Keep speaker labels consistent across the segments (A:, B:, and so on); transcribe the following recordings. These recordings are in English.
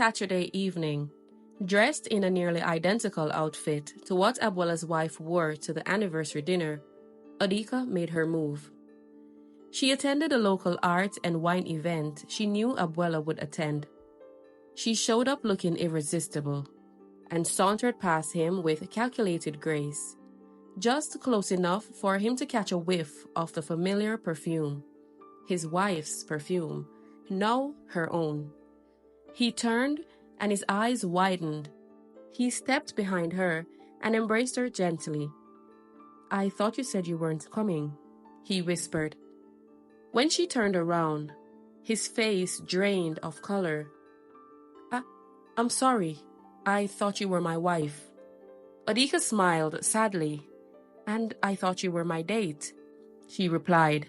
A: Saturday evening. Dressed in a nearly identical outfit to what Abwela's wife wore to the anniversary dinner, Odeeka made her move. She attended a local art and wine event she knew Abwela would attend. She showed up looking irresistible and sauntered past him with calculated grace, just close enough for him to catch a whiff of the familiar perfume. His wife's perfume, now her own. He turned and his eyes widened. He stepped behind her and embraced her gently. "I thought you said you weren't coming," he whispered. When she turned around, his face drained of color. I'm sorry. I thought you were my wife." Odeeka smiled sadly. "And I thought you were my date," she replied,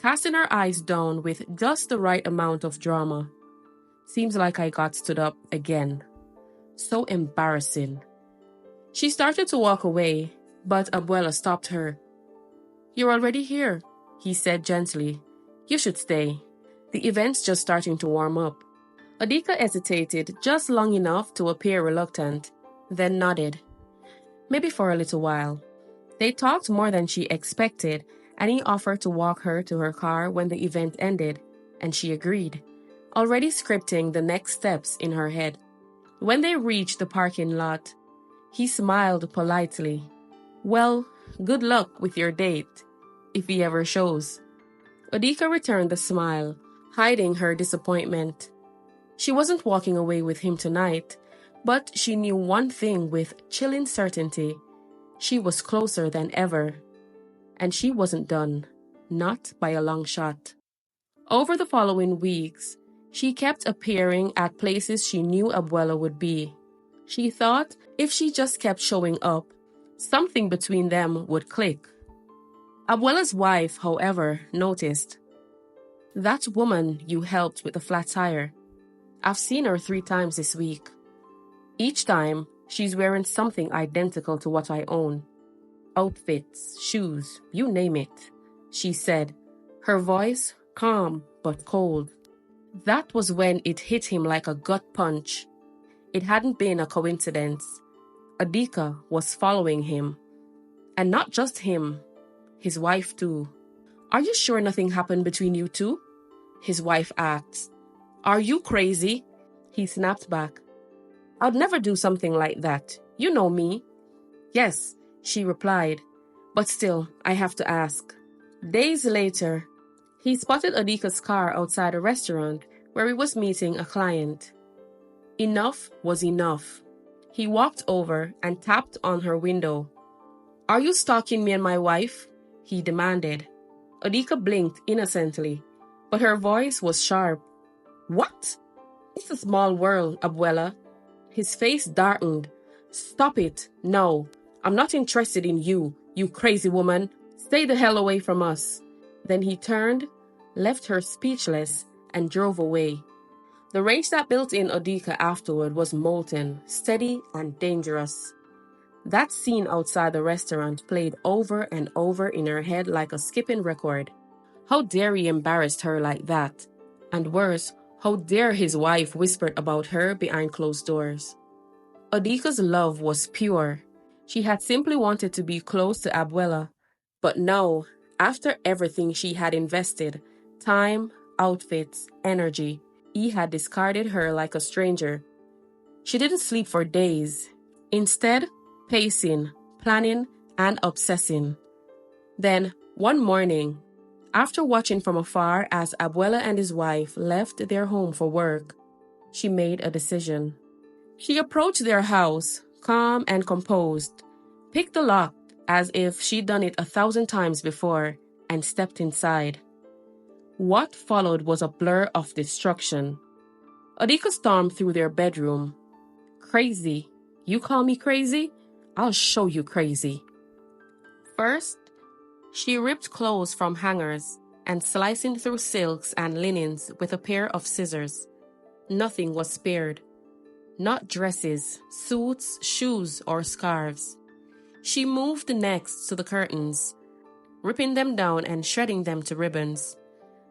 A: casting her eyes down with just the right amount of drama. "Seems like I got stood up again. So embarrassing." She started to walk away, but Abwela stopped her. "You're already here," he said gently. "You should stay. The event's just starting to warm up." Odeeka hesitated just long enough to appear reluctant, then nodded. Maybe for a little while. They talked more than she expected, and he offered to walk her to her car when the event ended, and she agreed, already scripting the next steps in her head. When they reached the parking lot, he smiled politely. "Well, good luck with your date, if he ever shows." Odeeka returned the smile, hiding her disappointment. She wasn't walking away with him tonight, but she knew one thing with chilling certainty. She was closer than ever. And she wasn't done, not by a long shot. Over the following weeks, she kept appearing at places she knew Abwela would be. She thought if she just kept showing up, something between them would click. Abwela's wife, however, noticed. "That woman you helped with the flat tire. I've seen her 3 times this week. Each time, she's wearing something identical to what I own. Outfits, shoes, you name it," she said, her voice calm but cold. That was when it hit him like a gut punch. It hadn't been a coincidence. Odeeka was following him. And not just him, his wife too. "Are you sure nothing happened between you two?" his wife asked. "Are you crazy?" he snapped back. "I'd never do something like that. You know me." "Yes," she replied, "but still, I have to ask." Days later, he spotted Odeeka's car outside a restaurant where he was meeting a client. Enough was enough. He walked over and tapped on her window. "Are you stalking me and my wife?" he demanded. Odeeka blinked innocently, but her voice was sharp. "What?" "It's a small world, Abwela." His face darkened. "Stop it. No, I'm not interested in you, you crazy woman. Stay the hell away from us." Then he turned, left her speechless, and drove away. The rage that built in Odeeka afterward was molten, steady, and dangerous. That scene outside the restaurant played over and over in her head like a skipping record. How dare he embarrass her like that? And worse, how dare his wife whispered about her behind closed doors? Odeeka's love was pure. She had simply wanted to be close to Abwela. But now, after everything she had invested, time, outfits, energy, he had discarded her like a stranger. She didn't sleep for days. Instead, pacing, planning, and obsessing. Then, one morning, after watching from afar as Abwela and his wife left their home for work, she made a decision. She approached their house, calm and composed, picked the lock as if she'd done it 1,000 times before, and stepped inside. What followed was a blur of destruction. Odeeka stormed through their bedroom. "Crazy? You call me crazy? I'll show you crazy." First, she ripped clothes from hangers and slicing through silks and linens with a pair of scissors. Nothing was spared. Not dresses, suits, shoes, or scarves. She moved next to the curtains, ripping them down and shredding them to ribbons.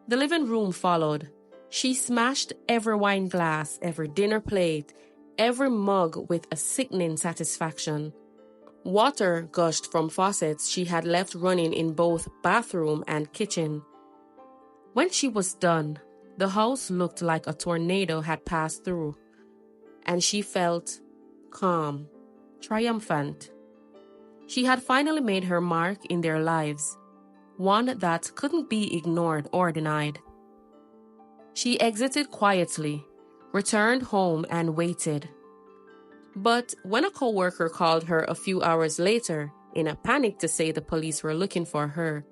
A: The living room followed. She smashed every wine glass, every dinner plate, every mug with a sickening satisfaction. Water gushed from faucets she had left running in both bathroom and kitchen. When she was done, the house looked like a tornado had passed through, and she felt calm, triumphant. She had finally made her mark in their lives, one that couldn't be ignored or denied. She exited quietly, returned home, and waited. But when a coworker called her a few hours later, in a panic to say the police were looking for her,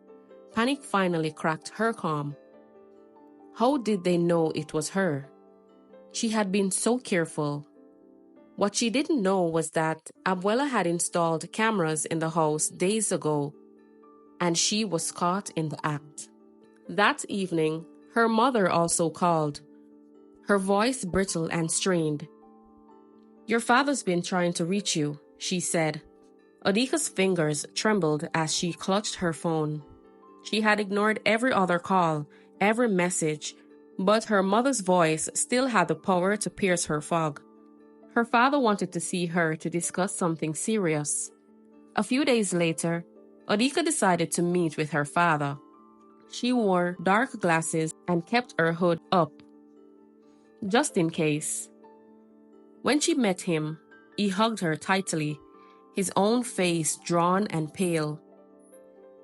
A: panic finally cracked her calm. How did they know it was her? She had been so careful. What she didn't know was that Abwela had installed cameras in the house days ago, and she was caught in the act. That evening, her mother also called, her voice brittle and strained. "Your father's been trying to reach you," she said. Odeeka's fingers trembled as she clutched her phone. She had ignored every other call, every message, but her mother's voice still had the power to pierce her fog. Her father wanted to see her to discuss something serious. A few days later, Odeeka decided to meet with her father. She wore dark glasses and kept her hood up, just in case. When she met him, he hugged her tightly, his own face drawn and pale.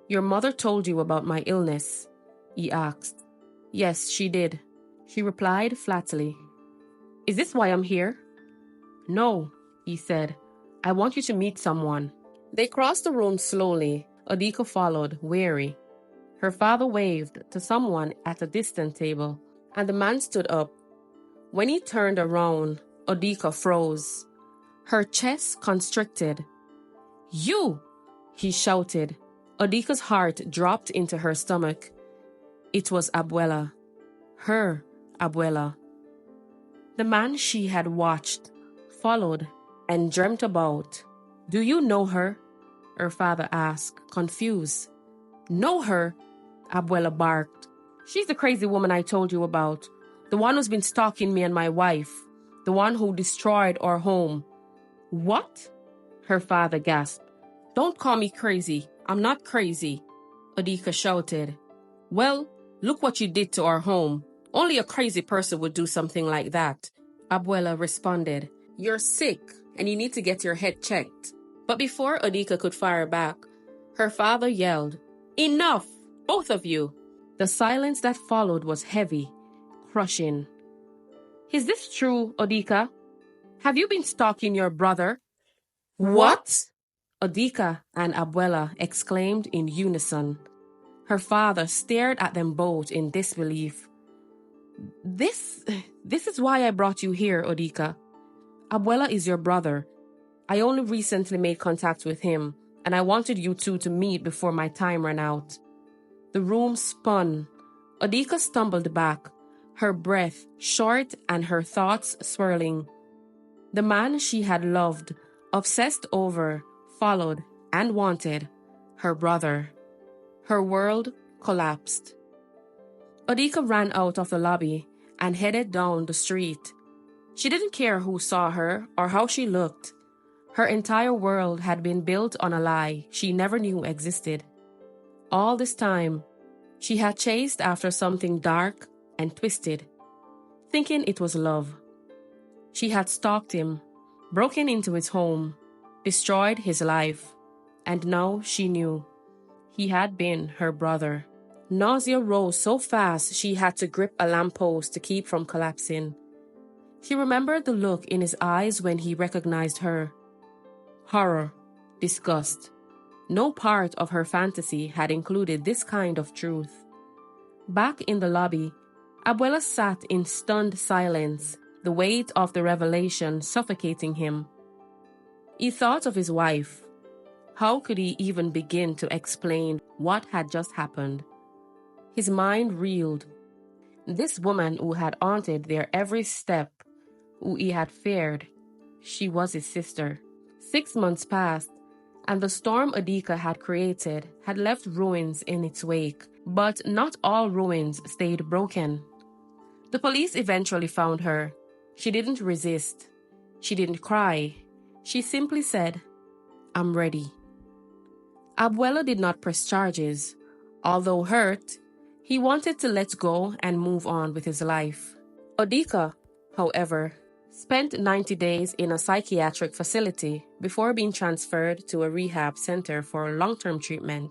A: "Your mother told you about my illness?" he asked. "Yes, she did," she replied flatly. "Is this why I'm here?" "No," he said. "I want you to meet someone." They crossed the room slowly. Odeeka followed, wary. Her father waved to someone at a distant table, and the man stood up. When he turned around, Odeeka froze. Her chest constricted. "You!" he shouted. Odeeka's heart dropped into her stomach. It was Abwela. Her Abwela. The man she had watched, followed, and dreamt about. "Do you know her?" her father asked, confused. "Know her?" Abwela barked. "She's the crazy woman I told you about. The one who's been stalking me and my wife. The one who destroyed our home." "What?" her father gasped. "Don't call me crazy. I'm not crazy," Odeeka shouted. "Well, look what you did to our home. Only a crazy person would do something like that," Abwela responded. "You're sick, and you need to get your head checked." But before Odeeka could fire back, her father yelled, "Enough, both of you!" The silence that followed was heavy, crushing. "Is this true, Odeeka? Have you been stalking your brother?" "What?" Odeeka and Abwela exclaimed in unison. Her father stared at them both in disbelief. This is why I brought you here, Odeeka. Abwela is your brother. I only recently made contact with him, and I wanted you two to meet before my time ran out." The room spun. Odeeka stumbled back, her breath short and her thoughts swirling. The man she had loved, obsessed over, followed, and wanted, her brother. Her world collapsed. Odeeka ran out of the lobby and headed down the street. She didn't care who saw her or how she looked. Her entire world had been built on a lie she never knew existed. All this time, she had chased after something dark and twisted, thinking it was love. She had stalked him, broken into his home, destroyed his life, and now she knew. He had been her brother. Nausea rose so fast she had to grip a lamppost to keep from collapsing. She remembered the look in his eyes when he recognized her. Horror, disgust. No part of her fantasy had included this kind of truth. Back in the lobby, Abwela sat in stunned silence, the weight of the revelation suffocating him. He thought of his wife. How could he even begin to explain what had just happened? His mind reeled. This woman who had haunted their every step, who he had feared, she was his sister. 6 months passed, and the storm Odeeka had created had left ruins in its wake, but not all ruins stayed broken. The police eventually found her. She didn't resist. She didn't cry. She simply said, "I'm ready." Abwela did not press charges. Although hurt, he wanted to let go and move on with his life. Odeeka, however, spent 90 days in a psychiatric facility before being transferred to a rehab center for long-term treatment.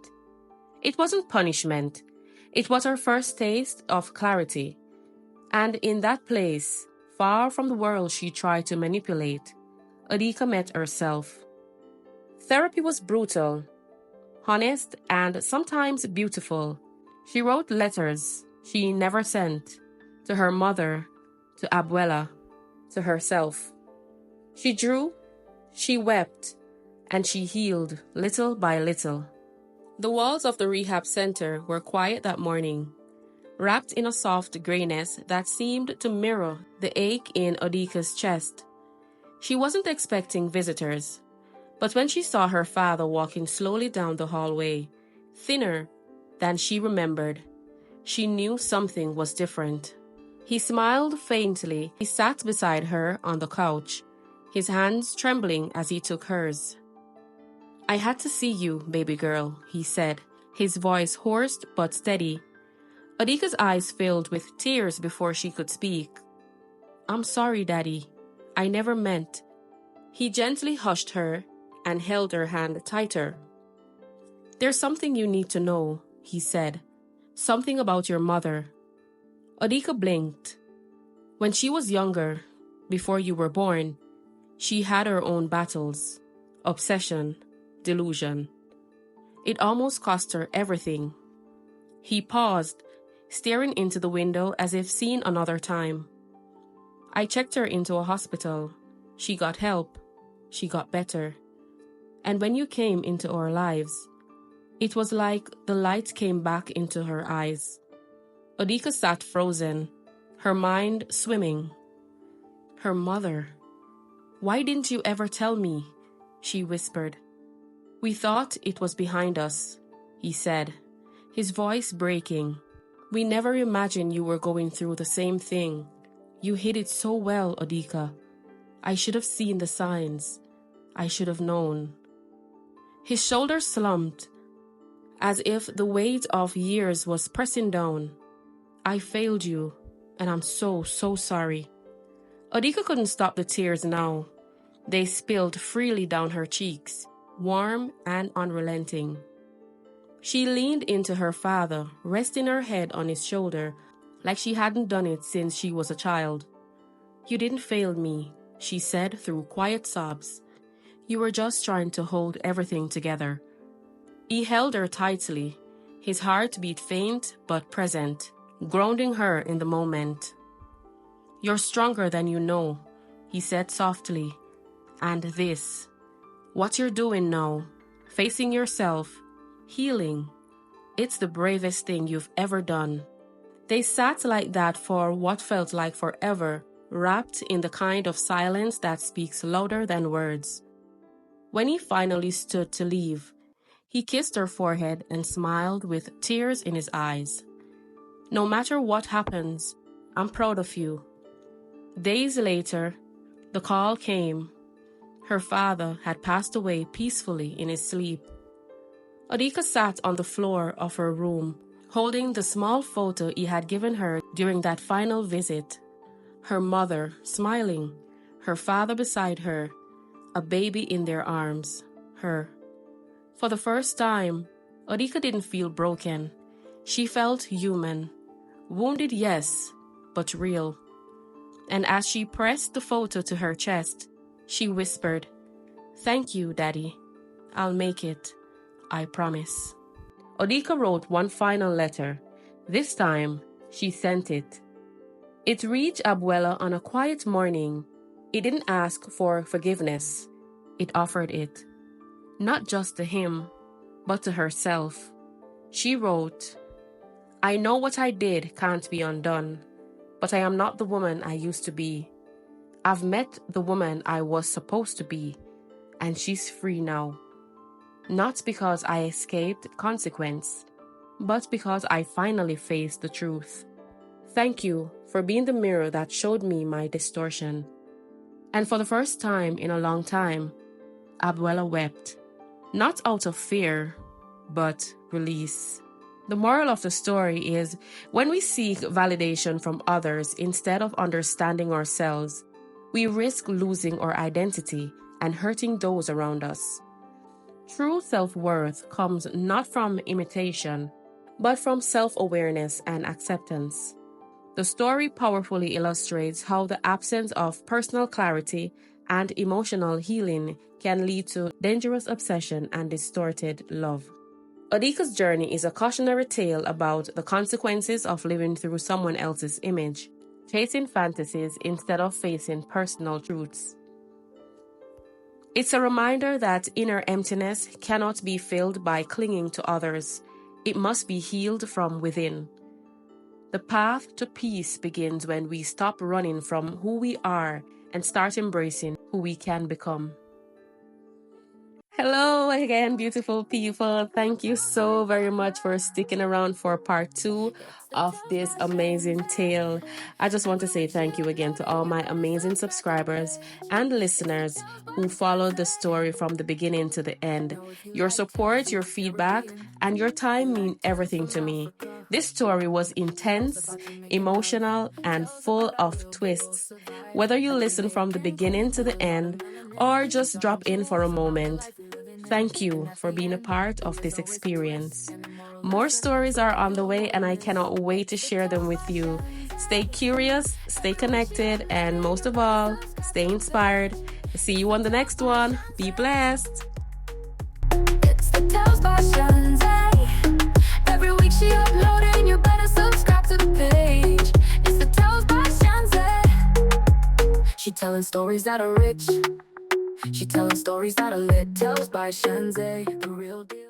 A: It wasn't punishment. It was her first taste of clarity. And in that place, far from the world she tried to manipulate, Odeeka met herself. Therapy was brutal, honest, and sometimes beautiful. She wrote letters she never sent, to her mother, to Abwela, to herself. She drew, she wept, and she healed little by little. The walls of the rehab center were quiet that morning, wrapped in a soft grayness that seemed to mirror the ache in Odeeka's chest. She wasn't expecting visitors, but when she saw her father walking slowly down the hallway, thinner than she remembered, she knew something was different. He smiled faintly. He sat beside her on the couch, his hands trembling as he took hers. "I had to see you, baby girl," he said, his voice hoarse but steady. Odeeka's eyes filled with tears before she could speak. "I'm sorry, Daddy. I never meant." He gently hushed her and held her hand tighter. "There's something you need to know," he said. "Something about your mother." Odeeka blinked. "When she was younger, before you were born, she had her own battles, obsession, delusion. It almost cost her everything." He paused, staring into the window as if seeing another time. "I checked her into a hospital. She got help. She got better. And when you came into our lives, it was like the light came back into her eyes." Odeeka sat frozen, her mind swimming. Her mother. "Why didn't you ever tell me?" she whispered. "We thought it was behind us," he said, his voice breaking. "We never imagined you were going through the same thing. You hid it so well, Odeeka. I should have seen the signs. I should have known." His shoulders slumped, as if the weight of years was pressing down. "I failed you, and I'm so sorry." Odeeka couldn't stop the tears now. They spilled freely down her cheeks, warm and unrelenting. She leaned into her father, resting her head on his shoulder, like she hadn't done it since she was a child. "You didn't fail me," she said through quiet sobs. "You were just trying to hold everything together." He held her tightly, his heart beat faint but present, grounding her in the moment. "You're stronger than you know," he said softly. "And this, what you're doing now, facing yourself, healing, it's the bravest thing you've ever done." They sat like that for what felt like forever, wrapped in the kind of silence that speaks louder than words. When he finally stood to leave, he kissed her forehead and smiled with tears in his eyes. "No matter what happens, I'm proud of you." Days later, the call came. Her father had passed away peacefully in his sleep. Odeeka sat on the floor of her room, holding the small photo he had given her during that final visit. Her mother, smiling, her father beside her, a baby in their arms, her. For the first time, Odeeka didn't feel broken. She felt human. Wounded, yes, but real. And as she pressed the photo to her chest, she whispered, "Thank you, Daddy. I'll make it. I promise." Odeeka wrote one final letter. This time, she sent it. It reached Abwela on a quiet morning. It didn't ask for forgiveness. It offered it. Not just to him, but to herself. She wrote, "I know what I did can't be undone, but I am not the woman I used to be. I've met the woman I was supposed to be, and she's free now. Not because I escaped consequence, but because I finally faced the truth. Thank you for being the mirror that showed me my distortion. And for the first time in a long time, Abwela wept. Not out of fear, but release. The moral of the story is when we seek validation from others instead of understanding ourselves, we risk losing our identity and hurting those around us. True self-worth comes not from imitation, but from self-awareness and acceptance. The story powerfully illustrates how the absence of personal clarity and emotional healing can lead to dangerous obsession and distorted love. Odeeka's journey is a cautionary tale about the consequences of living through someone else's image, chasing fantasies instead of facing personal truths. It's a reminder that inner emptiness cannot be filled by clinging to others. It must be healed from within. The path to peace begins when we stop running from who we are and start embracing who we can become. Hello again, beautiful people. Thank you so very much for sticking around for part 2 of this amazing tale. I just want to say thank you again to all my amazing subscribers and listeners who followed the story from the beginning to the end. Your support, your feedback, and your time mean everything to me. This story was intense, emotional, and full of twists. Whether you listen from the beginning to the end or just drop in for a moment, thank you for being a part of this experience. More stories are on the way and I cannot wait to share them with you. Stay curious, stay connected, and most of all, stay inspired. See you on the next one. Be blessed.
B: It's the Tales by Shanzay. Every week she uploading, you better subscribe to the page. It's the Tales by Shanzay. She telling stories that are rich. She telling stories that are lit. Tales by Shanzay, the real deal.